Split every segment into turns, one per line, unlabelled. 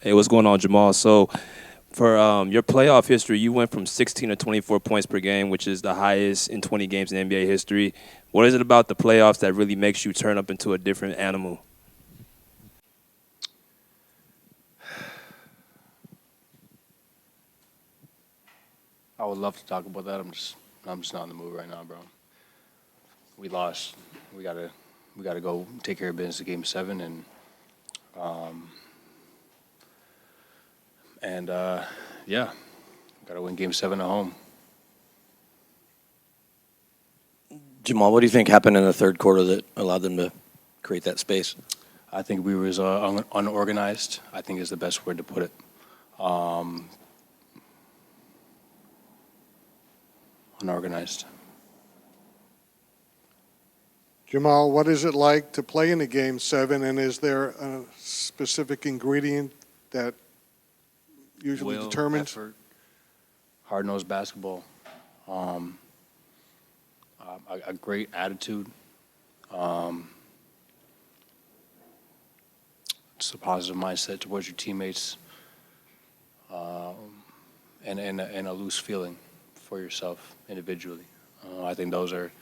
Hey, what's going on, Jamal? So, for your playoff history, you went from 16 to 24 points per game, which is the highest in 20 games in NBA history. What is it about the playoffs that really makes you turn up into a different animal?
I would love to talk about that. I'm just not in the mood right now, bro. We lost. We gotta we gotta go take care of business at Game 7 um and yeah, gotta win Game 7 at home.
Jamal, what do you think happened in the third quarter that allowed them to create that space?
I think we was unorganized. I think is the best word to put it. Um, Unorganized.
Jamal, what is it like to play in a Game 7, and is there a specific ingredient that usually
Will,
determines?
effort, hard-nosed basketball, um, a great attitude. Um, just a positive mindset towards your teammates, and a loose feeling for yourself individually. I think those are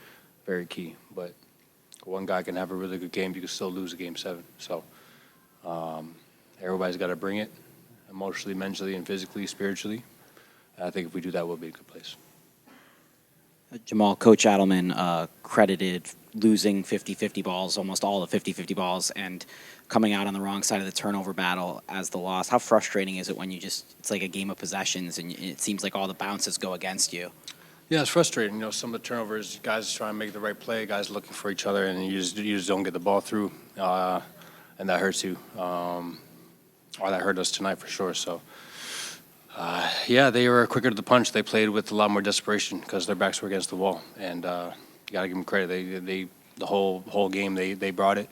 very key. But one guy can have a really good game, you can still lose a Game 7. So everybody's got to bring it emotionally, mentally, and physically, spiritually. And I think if we do that, we'll be in a good place.
Jamal, Coach Adelman credited losing 50-50 balls, almost all the 50-50 balls, and coming out on the wrong side of the turnover battle as the loss. How frustrating is it when it's like a game of possessions and it seems like all the bounces go against you?
Yeah, it's frustrating. You know, some of the turnovers, guys trying to make the right play, guys looking for each other, and you just don't get the ball through, and that hurts you. Or that hurt us tonight for sure. So, yeah, they were quicker to the punch. They played with a lot more desperation because their backs were against the wall, and you got to give them credit. They the whole game they brought it.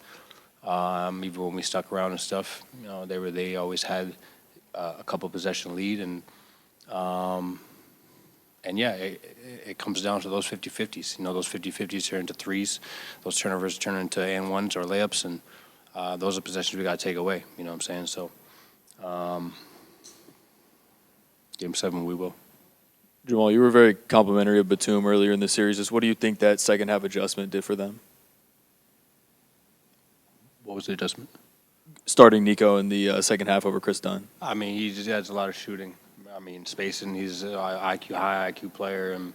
Even when we stuck around and stuff, you know, they always had a couple possession lead, and yeah, it comes down to those 50-50s. You know, those 50-50s turn into threes. Those turnovers turn into and ones or layups, and those are possessions we got to take away. You know what I'm saying? So, Game 7, we will.
Jamal, you were very complimentary of Batum earlier in the series. Just what do you think that second half adjustment did for them?
What was the adjustment?
Starting Nico in the second half over Chris Dunn.
I mean, he just has a lot of shooting. I mean, spacing. He's a high IQ player, and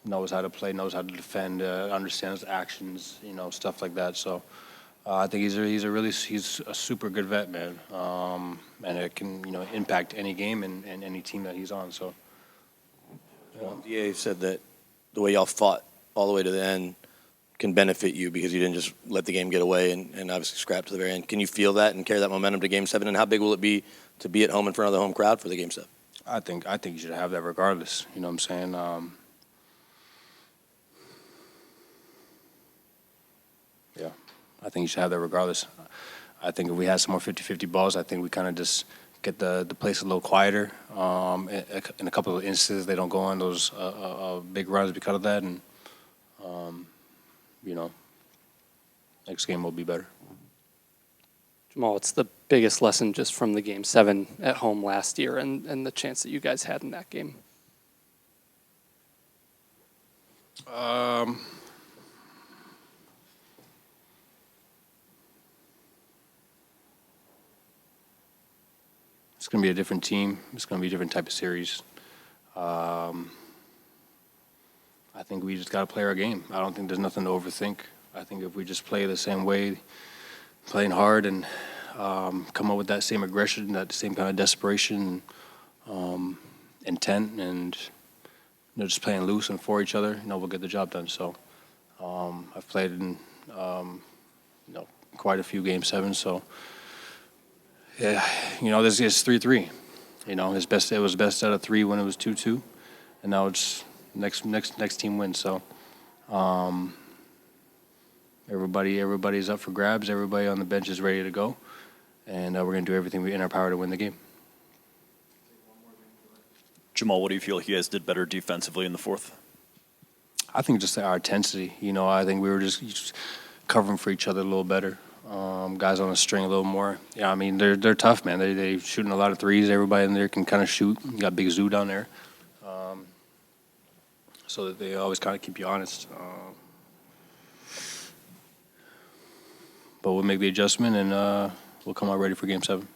knows how to play, knows how to defend, understands actions, you know, stuff like that. So I think he's a super good vet, man, and it can impact any game and any team that he's on. So
DA said that the way y'all fought all the way to the end can benefit you because you didn't just let the game get away and obviously scrap to the very end. Can you feel that and carry that momentum to Game 7? And how big will it be to be at home in front of the home crowd for the Game 7?
I think you should have that regardless. You know what I'm saying? Yeah, I think you should have that regardless. I think if we had some more 50-50 balls, I think we kind of just get the place a little quieter. In a couple of instances, they don't go on those big runs because of that, and you know, next game will be better.
Jamal, what's the biggest lesson just from the Game 7 at home last year and the chance that you guys had in that game? It's going to be a different team. It's going to be a different type of series. I think we just got to play our game. I don't think there's nothing to overthink. I think if we just play the same way, playing hard and come up with that same aggression, that same kind of desperation, intent, and just playing loose and for each other, we'll get the job done. So I've played in quite a few Game 7s. So yeah, this is 3-3. It was best out of 3 when it was 2-2, and now it's next team wins. So everybody's up for grabs. Everybody on the bench is ready to go, and we're going to do everything in our power to win the game.
Jamal, what do you feel you guys did better defensively in the fourth?
I think just our intensity. I think we were just covering for each other a little better.
guys on the string a little more. Yeah, I mean, they're tough, man. They shooting a lot of threes. Everybody in there can kind of shoot. You got Big Zoo down there. So that they always kind of keep you honest. But we'll make the adjustment, and we'll come out ready for Game 7.